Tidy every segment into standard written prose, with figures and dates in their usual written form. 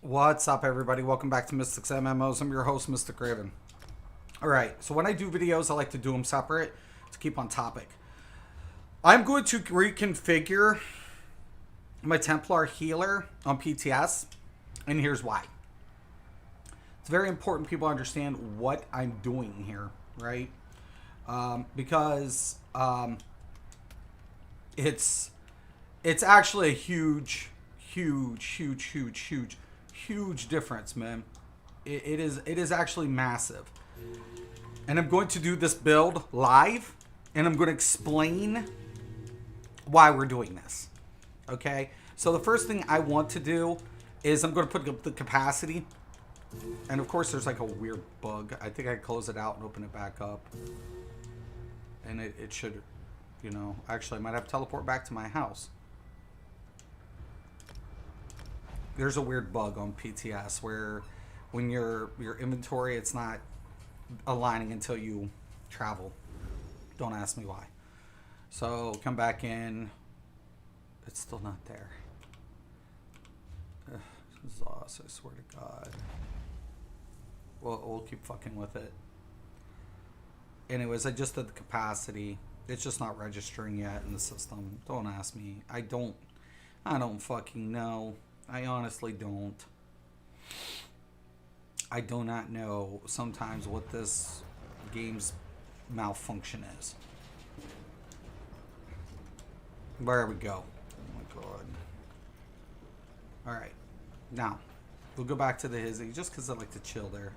What's up, everybody? Welcome back to Mystics MMOs. I'm your host, Mystic Raven. Alright, so when I do videos, I like to do them separate to keep on topic. I'm going to reconfigure my Templar healer on PTS, and here's why. It's very important people understand what I'm doing here, right? Because it's actually a huge difference, man. It is actually massive. And I'm going to do this build live, and I'm going to explain why we're doing this. Okay? So the first thing I want to do is I'm going to put up the capacity. And of course there's like a weird bug. I think I close it out and open it back up. And it should, you know, actually I might have to teleport back to my house. There's a weird bug on PTS where when your inventory, it's not aligning until you travel. Don't ask me why. So come back in. It's still not there. Sauce, I swear to God. We'll keep fucking with it. Anyways, I just did the capacity. It's just not registering yet in the system. Don't ask me. I don't fucking know. I honestly don't. I do not know sometimes what this game's malfunction is. There we go. Oh my God. Alright. Now, we'll go back to the Hizzy just because I like to chill there.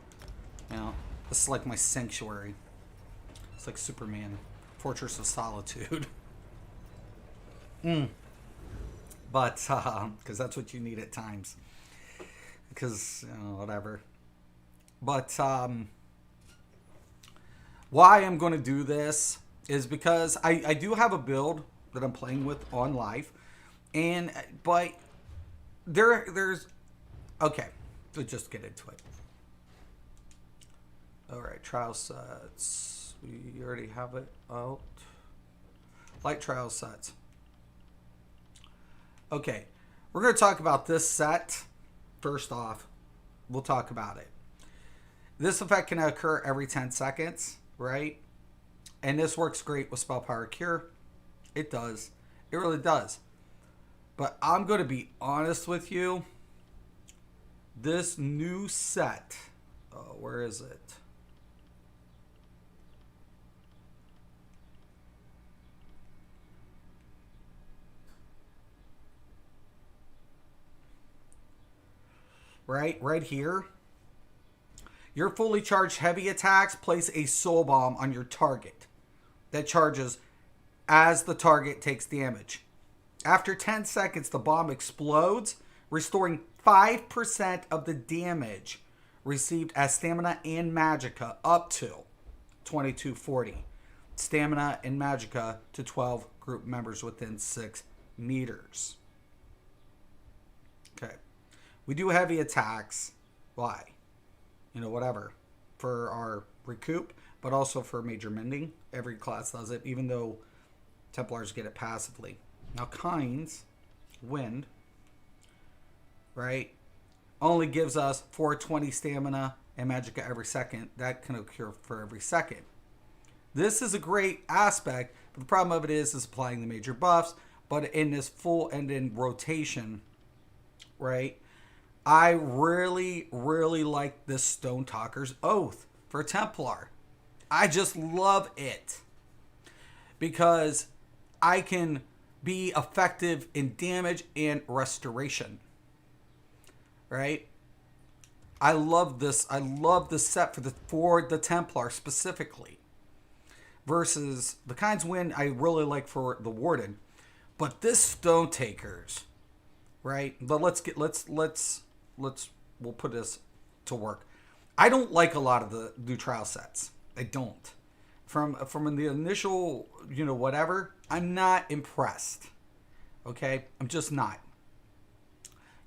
You know, this is like my sanctuary. It's like Superman. Fortress of Solitude. But, because that's what you need at times. Because, you know, whatever. But, why I'm going to do this is because I do have a build that I'm playing with on live. But, there's, okay, let's just get into it. Alright, trial sets. We already have it out. Light trial sets. Okay, we're going to talk about this set. First off, we'll talk about it. This effect can occur every 10 seconds, right? And this works great with Spell Power Cure. It does. It really does. But I'm going to be honest with you. This new set, where is it? Right here. Your fully charged heavy attacks place a soul bomb on your target that charges as the target takes damage. After 10 seconds, the bomb explodes, restoring 5% of the damage received as stamina and magicka up to 2240. Stamina and magicka to 12 group members within 6 meters. Okay. We do heavy attacks. Why? You know, whatever. For our recoup, but also for major mending. Every class does it, even though Templars get it passively. Now, Kinds, Wind, right, only gives us 420 stamina and magicka every second. That can occur for every second. This is a great aspect, but the problem of it is applying the major buffs. But in this full and in rotation, right, I really like this Stone Talker's Oath for Templar. I just love it. Because I can be effective in damage and restoration. Right? I love this. I love this set for the Templar specifically. Versus the Kind's Wind I really like for the Warden. But this Stone Takers, right? But we'll put this to work. I don't like a lot of the new trial sets. I don't. From the initial, you know, whatever, I'm not impressed. Okay? I'm just not.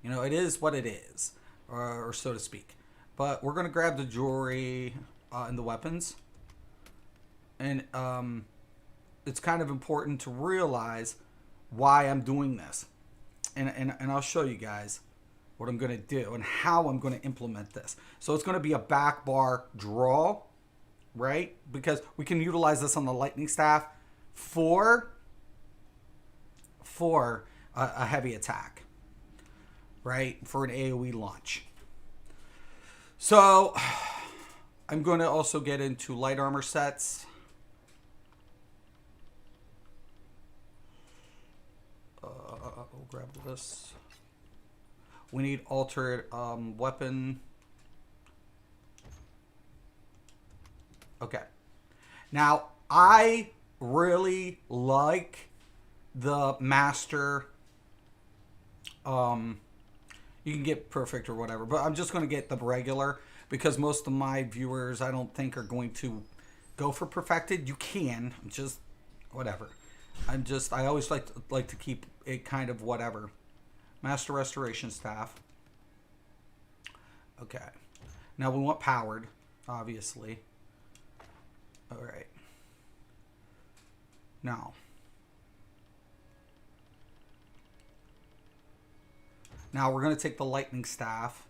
You know, it is what it is, or so to speak. But we're going to grab the jewelry and the weapons. And it's kind of important to realize why I'm doing this. And I'll show you guys. what I'm going to do and how I'm going to implement this. So it's going to be a back bar draw, right? Because we can utilize this on the lightning staff for a heavy attack, right? For an AoE launch. So I'm going to also get into light armor sets. We'll grab this. We need altered weapon. Okay. Now, I really like the master. You can get perfect or whatever, but I'm just going to get the regular because most of my viewers, I don't think, are going to go for perfected. You can, just whatever. I always like to keep it kind of whatever. Master Restoration Staff. Okay. Now we want powered, obviously. All right. Now we're going to take the Lightning Staff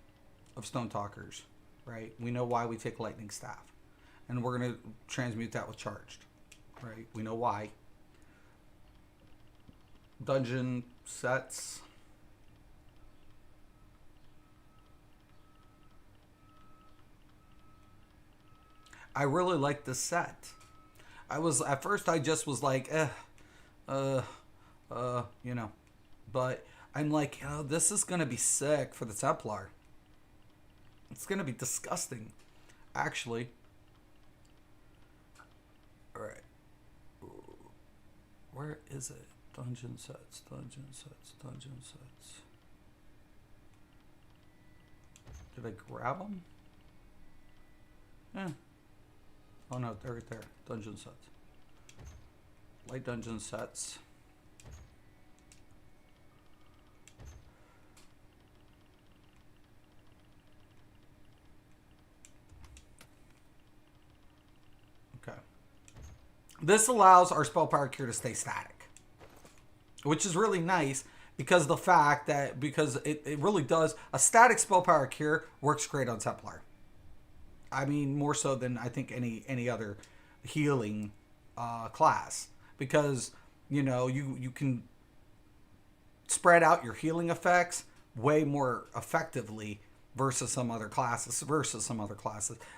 of Stone Talkers, right? We know why we take Lightning Staff. And we're going to transmute that with Charged, right? We know why. Dungeon sets. I really like this set. At first I just was like, you know, but I'm like, oh, this is going to be sick for the Templar. It's going to be disgusting, actually. All right. Where is it? Dungeon sets, dungeon sets, dungeon sets. Did I grab them? Yeah. Oh no, they're right there. Dungeon sets. Light dungeon sets. Okay. This allows our spell power cure to stay static, which is really nice because it really does. A static spell power cure works great on Templar. I mean, more so than I think any other healing class, because you know you can spread out your healing effects way more effectively versus some other classes.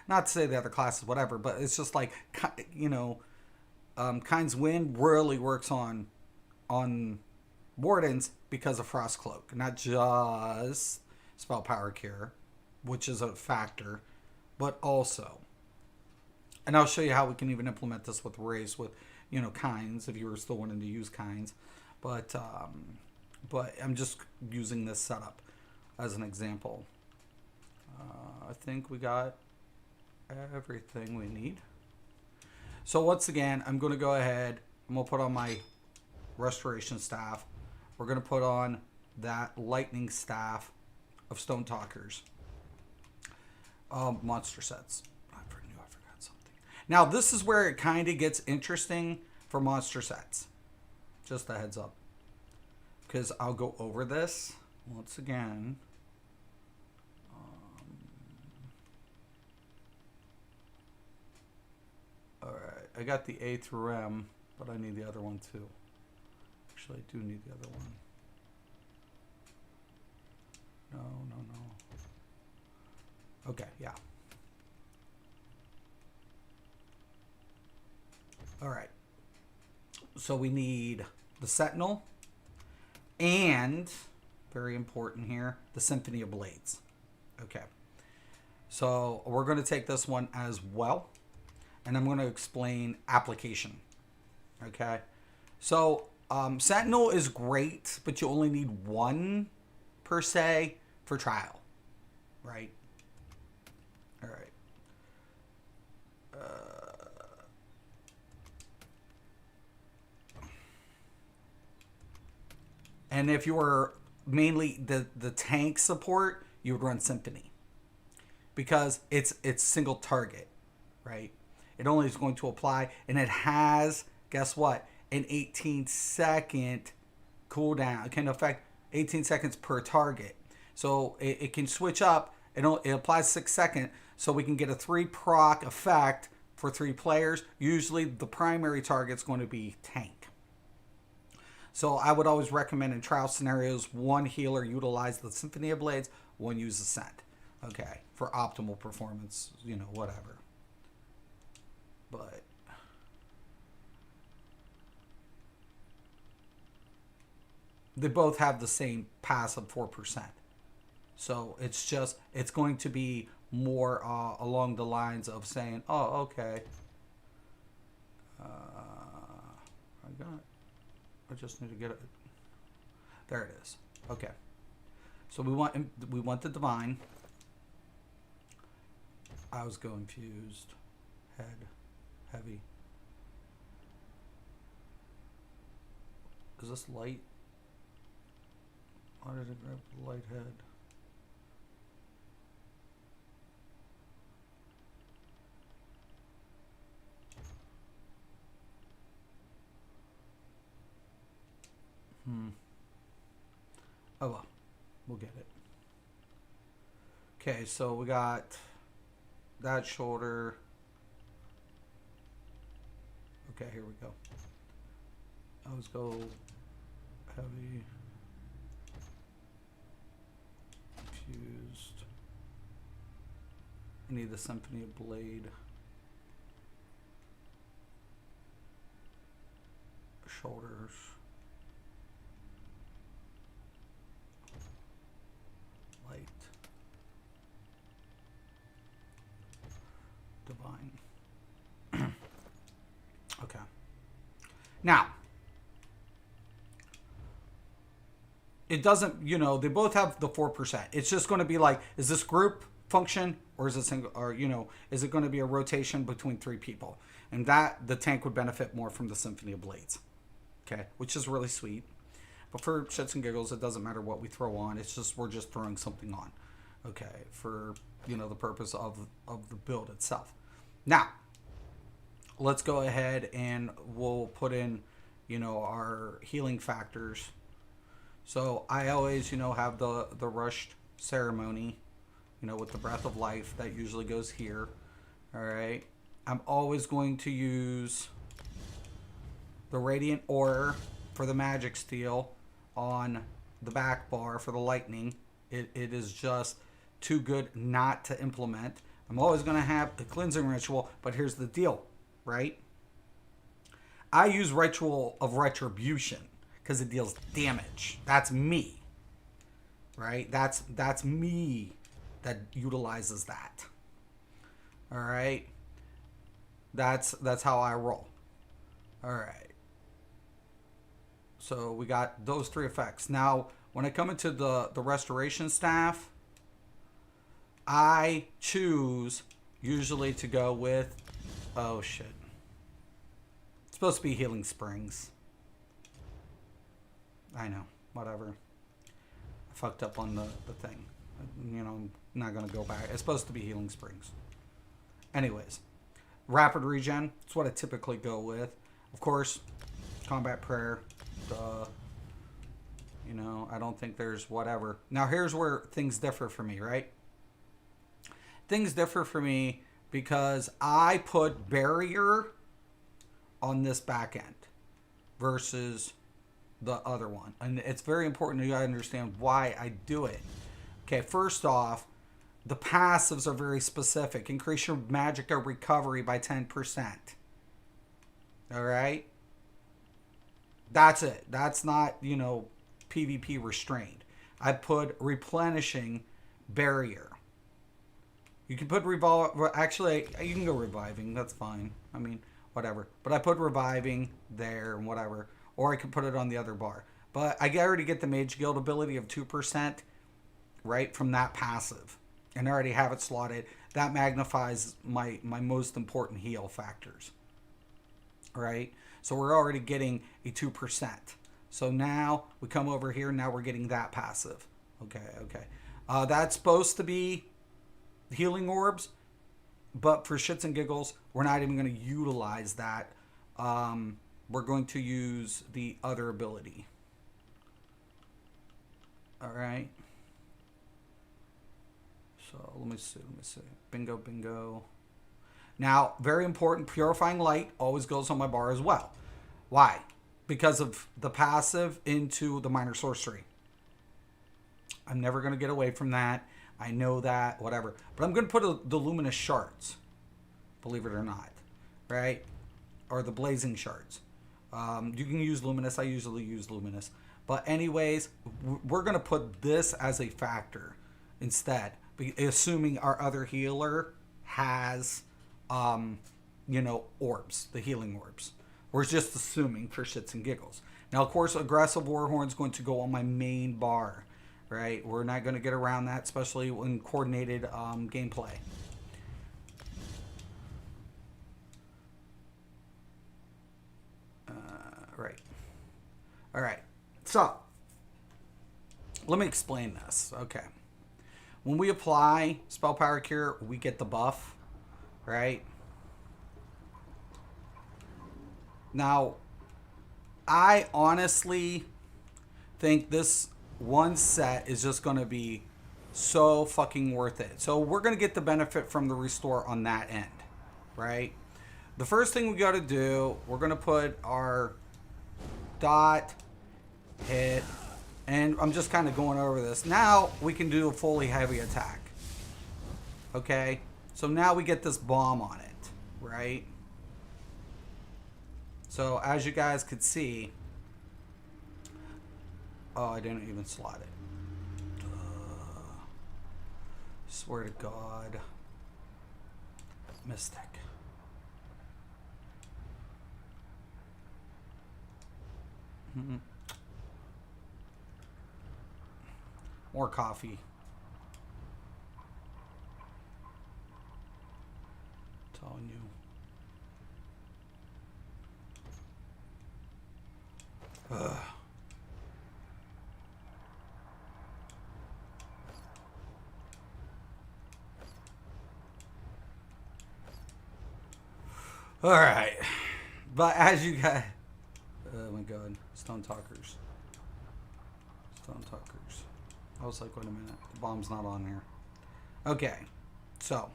Not to say the other classes, whatever, but it's just like, you know, Kind's Wind really works on Wardens because of Frost Cloak, not just spell power cure, which is a factor, but also, and I'll show you how we can even implement this with Race with, you know, Kinds, if you were still wanting to use Kinds, but I'm just using this setup as an example. I think we got everything we need. So once again, I'm going to go ahead, I'm going to put on my Restoration Staff. We're going to put on that Lightning Staff of Stone Talkers. Monster sets. I forgot something. Now, this is where it kind of gets interesting for monster sets. Just a heads up. Because I'll go over this once again. Alright, I got the A through M, but I need the other one too. Actually, I do need the other one. No. Okay, yeah. Alright. So we need the Sentinel and, very important here, the Symphony of Blades. Okay. So we're going to take this one as well. And I'm going to explain application. Okay. So Sentinel is great, but you only need one per se for trial. Right? All right. And if you were mainly the tank support, you would run Symphony. Because it's single target, right? It only is going to apply, and it has, guess what? An 18-second cooldown. It can affect 18 seconds per target. So it can switch up. It applies 6 seconds, so we can get a 3 proc effect for 3 players. Usually the primary target's going to be tank. So I would always recommend in trial scenarios, 1 healer utilize the Symphony of Blades, 1 use Ascent. Okay, for optimal performance, whatever. But they both have the same passive 4%. So it's going to be more along the lines of saying, oh, okay. I just need to get it. There it is. Okay. So we want the divine. I was confused. Head. Heavy. Is this light? Why did it grab the light head? Oh well, we'll get it. Okay, so we got that shoulder. Okay, here we go. Let's go heavy. Fused. I need the Symphony of Blade. Shoulders. Light. Divine. Okay. Now, it doesn't, they both have the 4%. It's just going to be like, is this group function or is it single, or, is it going to be a rotation between 3 people? And that the tank would benefit more from the Symphony of Blades. Okay, which is really sweet. But for shits and giggles, it doesn't matter what we throw on. It's just, we're just throwing something on. Okay, for, the purpose of the build itself. Now, let's go ahead and we'll put in, our healing factors. So I always, have the rushed ceremony, with the breath of life that usually goes here. All right. I'm always going to use the radiant ore for the magic steel on the back bar for the lightning. It is just too good not to implement. I'm always going to have a cleansing ritual, but here's the deal, right? I use Ritual of Retribution because it deals damage. That's me, right? That's me that utilizes that. All right? That's how I roll. All right. So we got those 3 effects. Now, when I come into the restoration staff, I choose usually to go with, oh shit. It's supposed to be Healing Springs. I know, whatever. I fucked up on the thing. I'm not going to go back. It's supposed to be Healing Springs. Anyways, rapid regen. It's what I typically go with. Of course, combat prayer. I don't think there's whatever. Now, here's where things differ for me, right? Things differ for me because I put barrier on this back end versus the other one. And it's very important to understand why I do it. Okay, first off, the passives are very specific. Increase your magicka recovery by 10%. All right? That's it. That's not, PvP restrained. I put replenishing barrier. You can put actually, you can go reviving. That's fine. I mean, whatever. But I put reviving there and whatever. Or I could put it on the other bar. But I already get the Mage Guild ability of 2%, right, from that passive. And I already have it slotted. That magnifies my most important heal factors. Right? So we're already getting a 2%. So now we come over here. Now we're getting that passive. Okay. That's supposed to be healing orbs. But for shits and giggles, we're not even going to utilize that. We're going to use the other ability. All right. So let me see. Bingo, bingo. Now, very important, purifying light always goes on my bar as well. Why? Because of the passive into the minor sorcery. I'm never going to get away from that. I know that, whatever. But I'm going to put the luminous shards, believe it or not, right? Or the blazing shards. You can use luminous. I usually use luminous. But anyways, we're going to put this as a factor instead, assuming our other healer has, orbs, the healing orbs. We're just assuming for shits and giggles. Now, of course, aggressive Warhorn is going to go on my main bar, right? We're not going to get around that, especially in coordinated gameplay. Right. All right. So, let me explain this. Okay. When we apply Spell Power Cure, we get the buff, right? Now, I honestly think this one set is just going to be so fucking worth it. So we're going to get the benefit from the restore on that end, right? The first thing we got to do, we're going to put our dot, hit, and I'm just kind of going over this. Now we can do a fully heavy attack. Okay? So now we get this bomb on it, right? So as you guys could see, oh, I didn't even slot it. Swear to God. Mystic. More coffee. Telling you. Ugh. All right, but as you guys, oh my God, Stone Talkers. I was like, wait a minute, the bomb's not on here. Okay, so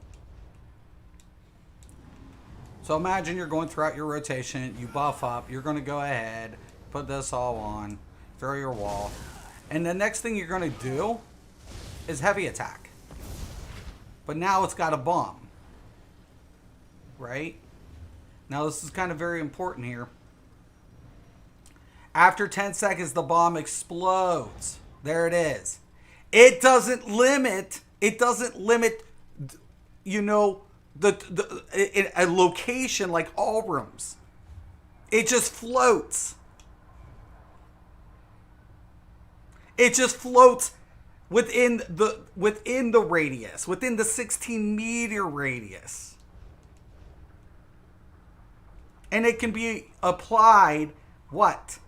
imagine you're going throughout your rotation, you buff up, you're going to go ahead, put this all on, throw your wall, and the next thing you're going to do is heavy attack. But now it's got a bomb, right? Now this is kind of very important here. After 10 seconds, the bomb explodes. There it is. It doesn't limit, you know, a location like all rooms. It just floats. It just floats within the radius, within the 16-meter radius. And it can be applied, what?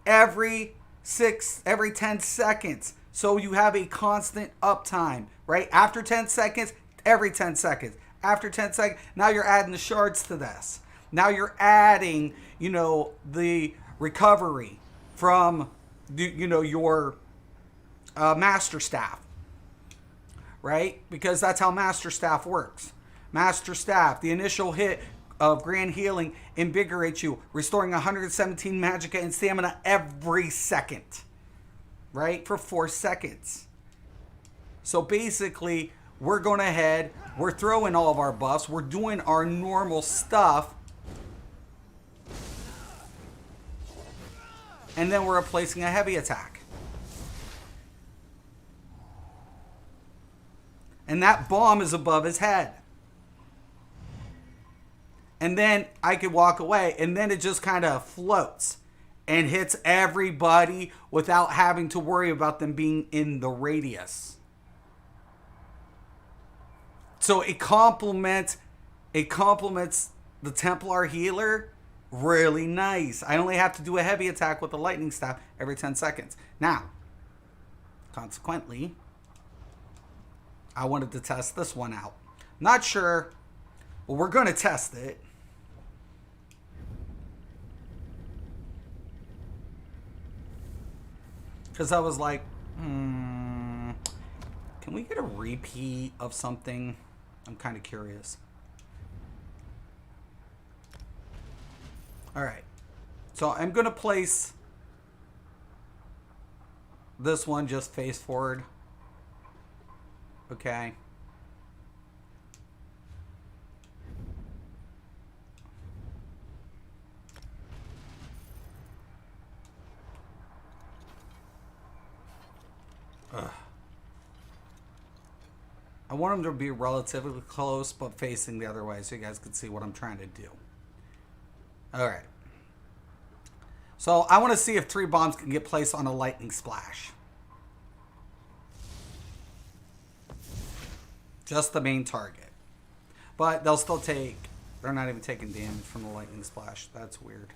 Every 10 seconds. So you have a constant uptime, right? After 10 seconds, every 10 seconds. After 10 seconds, now you're adding the shards to this. Now you're adding, you know, the recovery from, you know, your Master Staff, right? Because that's how Master Staff works. Master Staff, the initial hit of Grand Healing invigorates you, restoring 117 magicka and stamina every second, right? For 4 seconds. So basically, we're going ahead, we're throwing all of our buffs, we're doing our normal stuff, and then we're replacing a heavy attack. And that bomb is above his head. And then I could walk away, and then it just kind of floats and hits everybody without having to worry about them being in the radius. So it complements the Templar healer really nice. I only have to do a heavy attack with the lightning staff every 10 seconds. Now, consequently, I wanted to test this one out. Not sure, but we're going to test it. Because I was like, can Can we get a repeat of something? I'm kind of curious. All right. So I'm going to place this one just face forward. Okay. Ugh. I want them to be relatively close, but facing the other way so you guys can see what I'm trying to do. All right. So I want to see if 3 bombs can get placed on a lightning splash. Just the main target. But they'll still take... They're not even taking damage from the lightning splash. That's weird.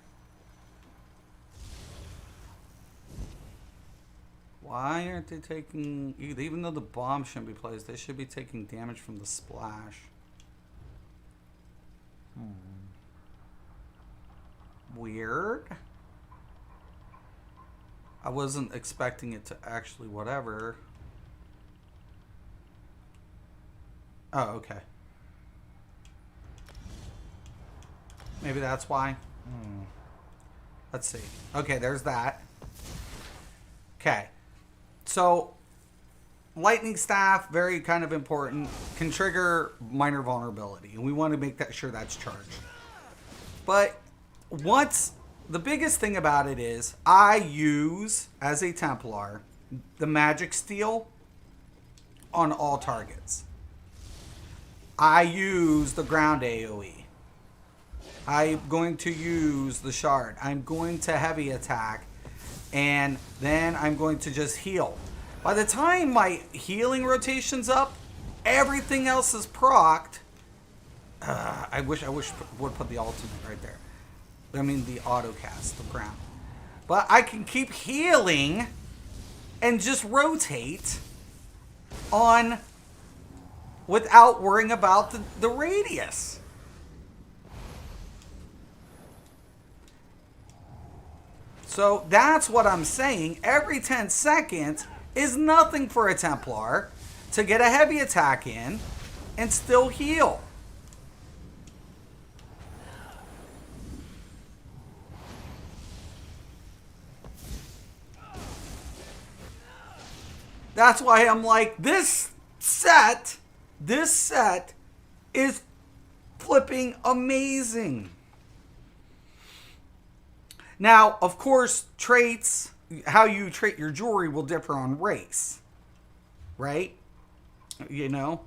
Why aren't they taking... Even though the bomb shouldn't be placed, they should be taking damage from the splash. Weird. I wasn't expecting it to actually whatever. Oh, okay. Maybe that's why. Let's see. Okay, there's that. Okay. So, lightning staff, very kind of important, can trigger minor vulnerability. And we want to make sure that's charged. But once... The biggest thing about it is I use, as a Templar, the magic steel on all targets. I use the ground AoE. I'm going to use the shard. I'm going to heavy attack. And then I'm going to just heal. By the time my healing rotation's up, everything else is procced. I wish would put the ultimate right there. I mean the auto cast, the ground. But I can keep healing and just rotate on without worrying about the radius. So that's what I'm saying. Every 10 seconds is nothing for a Templar to get a heavy attack in and still heal. That's why I'm like, this set is flipping amazing. Now, of course, traits, how you trait your jewelry will differ on race, right? You know?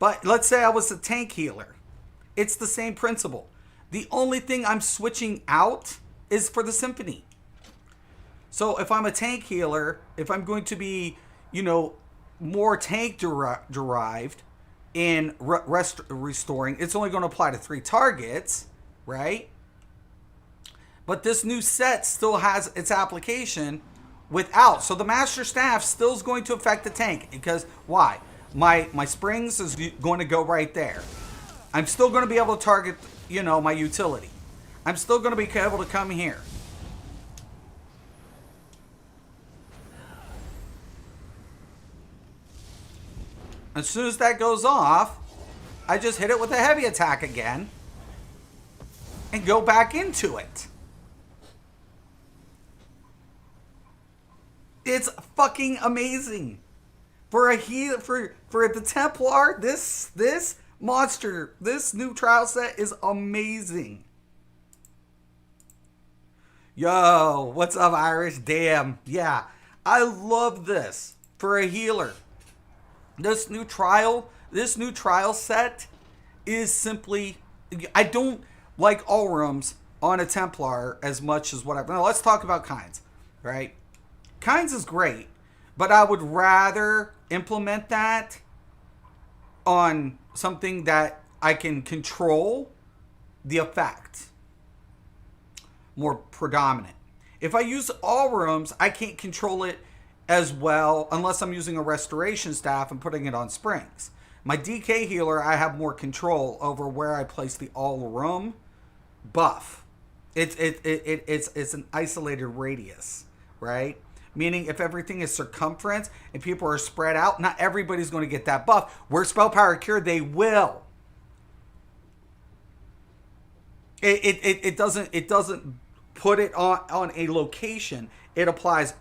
But let's say I was a tank healer. It's the same principle. The only thing I'm switching out is for the Symphony. So if I'm a tank healer, if I'm going to be, you know, more tank derived in restoring, it's only going to apply to 3 targets, right? But this new set still has its application without. So the Master Staff still is going to affect the tank. Because why? My springs is going to go right there. I'm still going to be able to target, you know, my utility. I'm still going to be able to come here. As soon as that goes off, I just hit it with a heavy attack again and go back into it. It's fucking amazing. For a for the Templar, this monster, this new trial set is amazing. Yo, what's up, Irish? Damn, yeah, I love this for a healer. This new trial set is simply. I don't like all rooms on a Templar as much as whatever. Now let's talk about kinds, right? Kinds is great, but I would rather implement that on something that I can control the effect more predominant. If I use all rooms, I can't control it as well unless I'm using a restoration staff and putting it on springs. My DK healer, I have more control over where I place the all room buff. It's an isolated radius, right? Meaning if everything is circumference and people are spread out, not everybody's going to get that buff. Where Spell Power Cure, they will. It doesn't put it on a location. It applies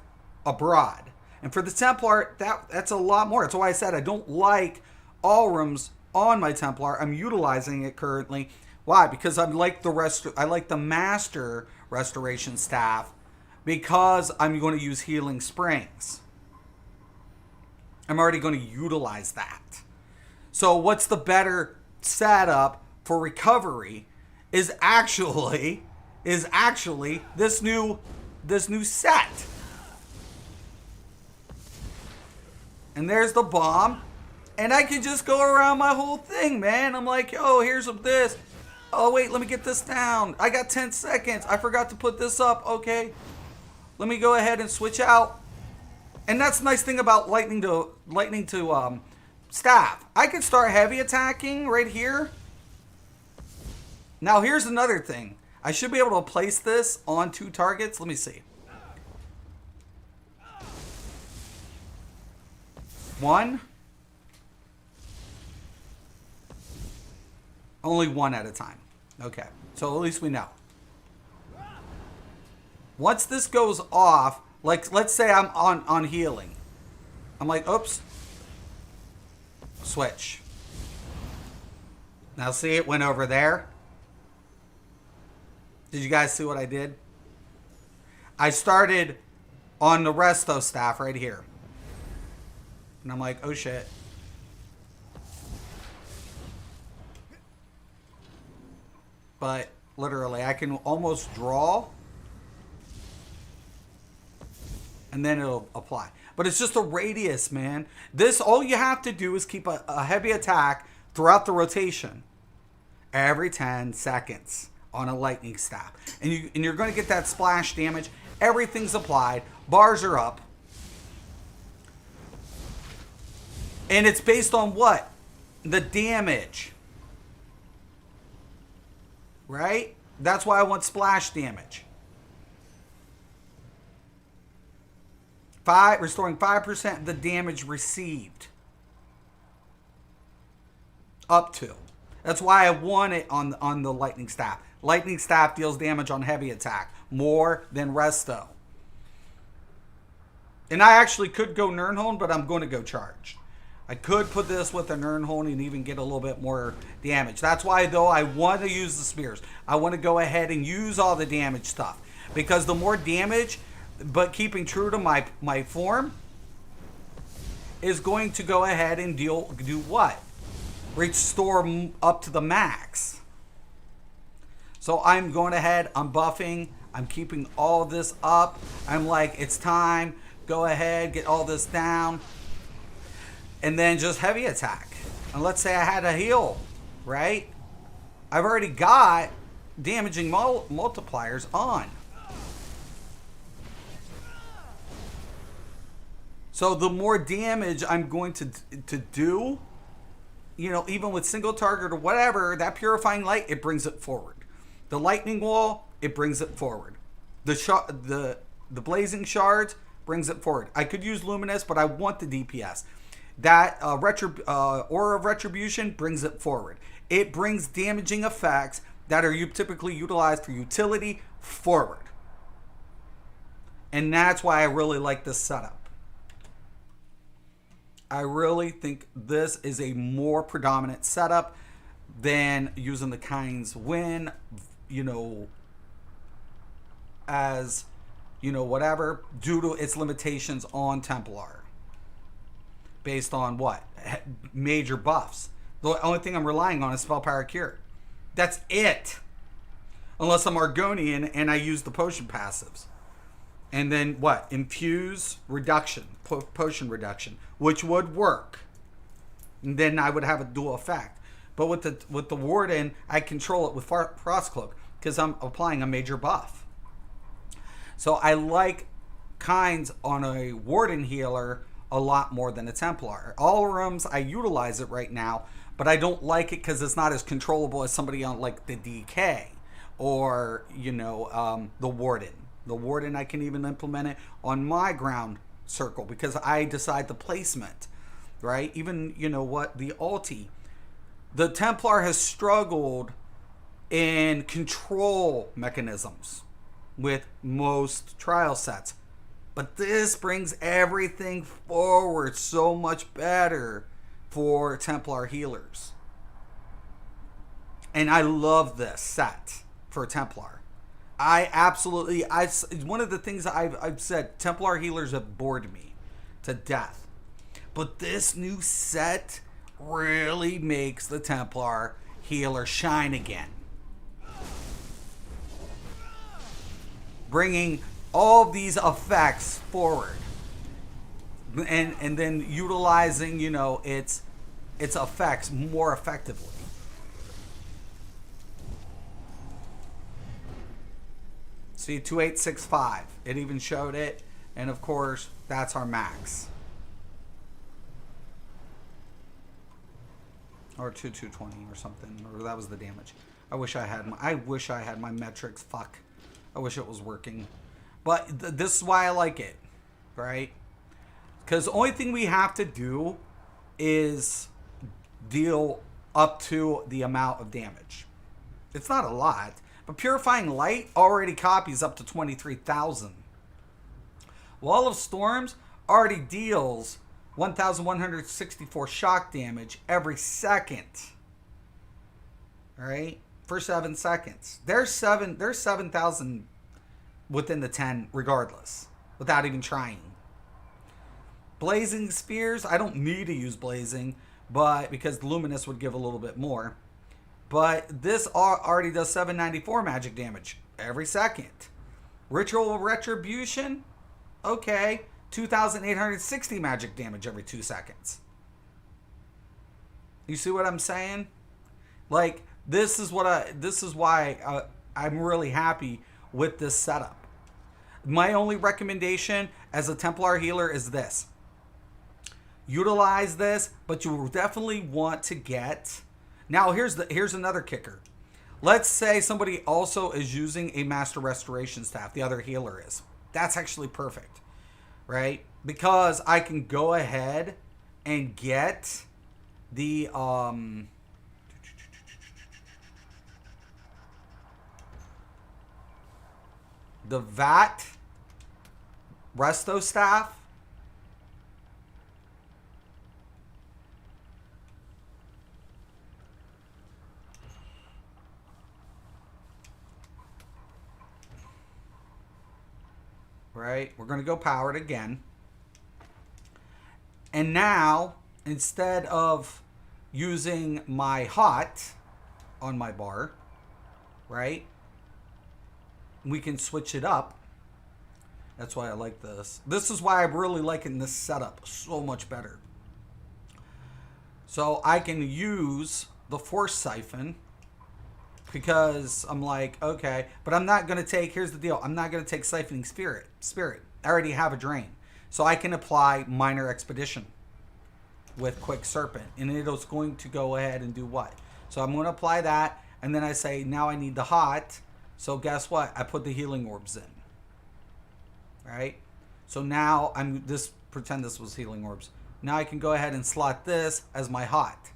abroad. And for the Templar, that's a lot more. That's why I said I don't like all rooms on my Templar. I'm utilizing it currently. Why? Because I like the Master Restoration Staff, because I'm going to use Healing Springs. I'm already going to utilize that. So what's the better setup for recovery is actually this new set. And there's the bomb. And I can just go around my whole thing, man. I'm like, oh, here's this. Oh, wait, let me get this down. I got 10 seconds. I forgot to put this up. Okay. Let me go ahead and switch out. And that's the nice thing about lightning to staff. I can start heavy attacking right here. Now, here's another thing. I should be able to place this on 2 targets. Let me see. 1. Only 1 at a time. Okay. So at least we know. Once this goes off, like let's say I'm on healing. I'm like, oops. Switch. Now see, it went over there. Did you guys see what I did? I started on the resto staff right here. And I'm like, oh shit. But literally, I can almost draw. And then it'll apply. But it's just a radius, man. This, all you have to do is keep a heavy attack throughout the rotation. Every 10 seconds on a lightning staff. And you're going to get that splash damage. Everything's applied. Bars are up. And it's based on what? The damage. Right? That's why I want splash damage. Restoring 5% of the damage received. Up to. That's why I want it on the lightning staff. Lightning staff deals damage on heavy attack. More than resto. And I actually could go Nirnholm, but I'm going to go charged. I could put this with a Nirnholm and even get a little bit more damage. That's why, though, I want to use the spears. I want to go ahead and use all the damage stuff. Because the more damage, but keeping true to my form, is going to go ahead and do what? Restore up to the max. So I'm going ahead, I'm buffing, I'm keeping all this up. I'm like, it's time. Go ahead, get all this down. And then just heavy attack. And let's say I had a heal, right? I've already got damaging multipliers on. So the more damage I'm going to do, you know, even with single target or whatever, that purifying light, it brings it forward. The lightning wall, it brings it forward. The blazing shards brings it forward. I could use luminous, but I want the DPS. That aura of retribution brings it forward. It brings damaging effects that are typically utilized for utility forward. And that's why I really like this setup. I really think this is a more predominant setup than using the Kind's Win, you know, as, you know, whatever, due to its limitations on Templar. Based on what? Major buffs. The only thing I'm relying on is Spell Power Cure. That's it. Unless I'm Argonian and I use the potion passives. And then what? Infuse reduction. Potion reduction. Which would work. And then I would have a dual effect. But with the Warden, I control it with Frostcloak. Because I'm applying a major buff. So I like Kinds on a Warden healer a lot more than a Templar. All rooms, I utilize it right now, but I don't like it because it's not as controllable as somebody on like the DK or, you know, the Warden. The Warden, I can even implement it on my ground circle because I decide the placement, right? Even, you know what, the ulti. The Templar has struggled in control mechanisms with most trial sets. But this brings everything forward so much better for Templar healers. And I love this set for Templar. One of the things I've said, Templar healers have bored me to death. But this new set really makes the Templar healer shine again. Bringing all these effects forward. And then utilizing, you know, its effects more effectively. See, 2865. It even showed it. And of course, that's our max. Or 2220 or something. Or that was the damage. I wish I had my metrics. Fuck. I wish it was working. But this is why I like it. Right? Because the only thing we have to do is deal up to the amount of damage. It's not a lot. But Purifying Light already copies up to 23,000. Wall of Storms already deals 1,164 shock damage every second. Alright? For 7 seconds. There's 7,000 within the 10 regardless. Without even trying. Blazing Spears, I don't need to use Blazing, but because Luminous would give a little bit more. But this already does 794 magic damage every second. Ritual Retribution, okay, 2,860 magic damage every 2 seconds. You see what I'm saying? Like, this is why I'm really happy with this setup. My only recommendation as a Templar healer is this. Utilize this, but you definitely want to get... Now, here's another kicker. Let's say somebody also is using a Master Restoration Staff. The other healer is. That's actually perfect, right? Because I can go ahead and get the VAT Resto Staff. Right? We're going to go powered again. And now, instead of using my hot on my bar, right? We can switch it up. That's why I like this. This is why I'm really liking this setup so much better. So I can use the Force Siphon. Because I'm like, okay, but I'm not going to take, here's the deal, I'm not going to take Siphoning Spirit. I already have a drain. So I can apply Minor Expedition with Quick Serpent. And it's going to go ahead and do what? So I'm going to apply that, and then I say, now I need the hot. So guess what? I put the Healing Orbs in. Right? So now, pretend this was Healing Orbs. Now I can go ahead and slot this as my hot.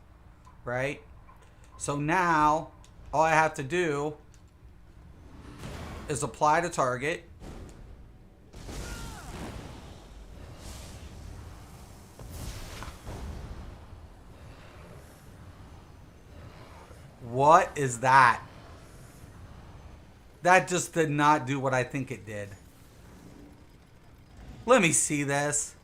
Right? So now... all I have to do is apply to target. What is that? That just did not do what I think it did. Let me see this.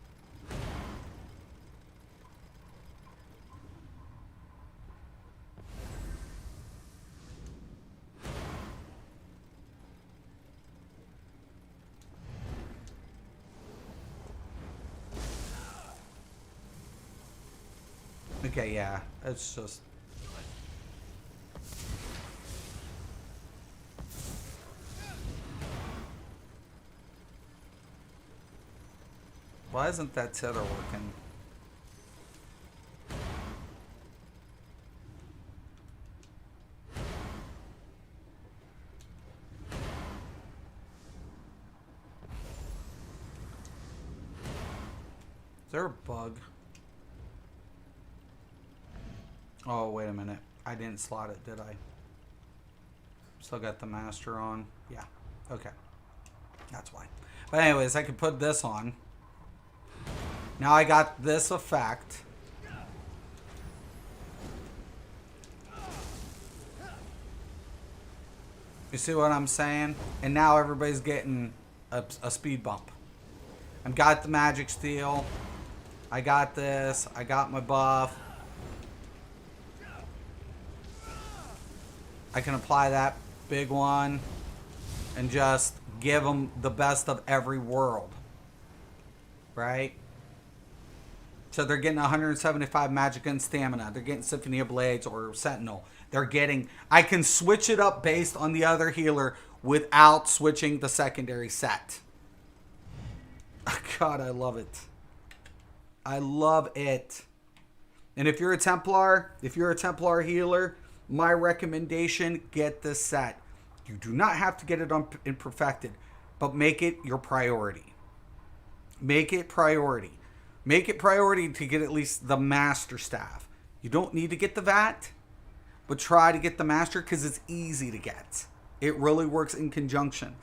Okay, yeah, it's just... why isn't that tether working? Is there a bug? Oh, wait a minute. I didn't slot it, did I? Still got the master on. Yeah. Okay. That's why. But anyways, I could put this on. Now I got this effect. You see what I'm saying? And now everybody's getting a speed bump. I've got the magic steel. I got this. I got my buff. I can apply that big one and just give them the best of every world. Right? So they're getting 175 magic and stamina. They're getting Symphony of Blades or Sentinel. They're getting... I can switch it up based on the other healer without switching the secondary set. God, I love it. I love it. And if you're a Templar, healer, my recommendation, get this set. You do not have to get it on in perfected, but make it your priority. Make it priority. Make it priority to get at least the master staff. You don't need to get the VAT, but try to get the master because it's easy to get. It really works in conjunction.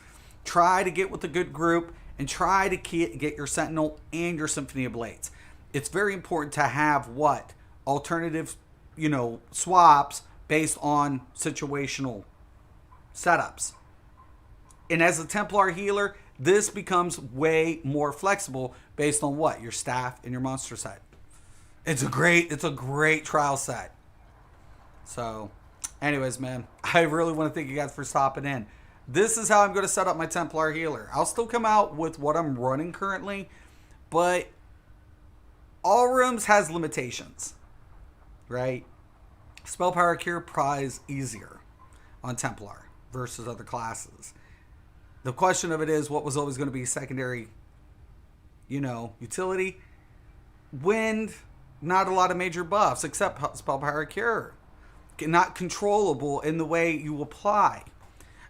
Try to get with a good group and try to get your Sentinel and your Symphony of Blades. It's very important to have what? Alternative, swaps based on situational setups. And as a Templar healer, this becomes way more flexible based on what? Your staff and your monster set. It's a great trial set. So, anyways, man, I really want to thank you guys for stopping in. This is how I'm going to set up my Templar healer. I'll still come out with what I'm running currently, but all rooms has limitations, right? Spell power cure prize easier on Templar versus other classes. The question of it is, what was always going to be secondary, utility? Wind, not a lot of major buffs, except spell power cure. Not controllable in the way you apply.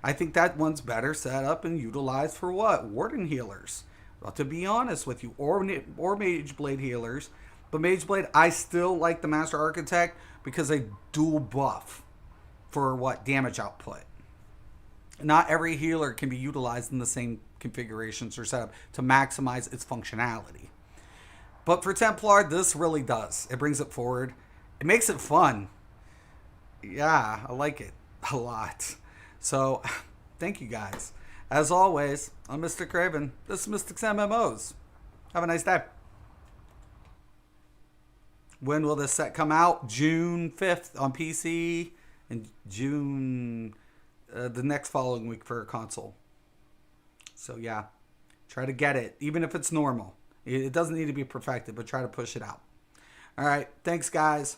I think that one's better set up and utilized for what? Warden healers. Well, to be honest with you, or Mage Blade healers. But Mage Blade, I still like the Master Architect because they dual buff for what? Damage output. Not every healer can be utilized in the same configurations or setup to maximize its functionality. But for Templar, this really does. It brings it forward. It makes it fun. Yeah, I like it a lot. So, thank you guys. As always, I'm Mr. Craven. This is Mystics MMOs. Have a nice day. When will this set come out? June 5th on PC and June... the next following week for a console. So yeah, try to get it, even if it's normal. It doesn't need to be perfected, but try to push it out. All right, thanks guys.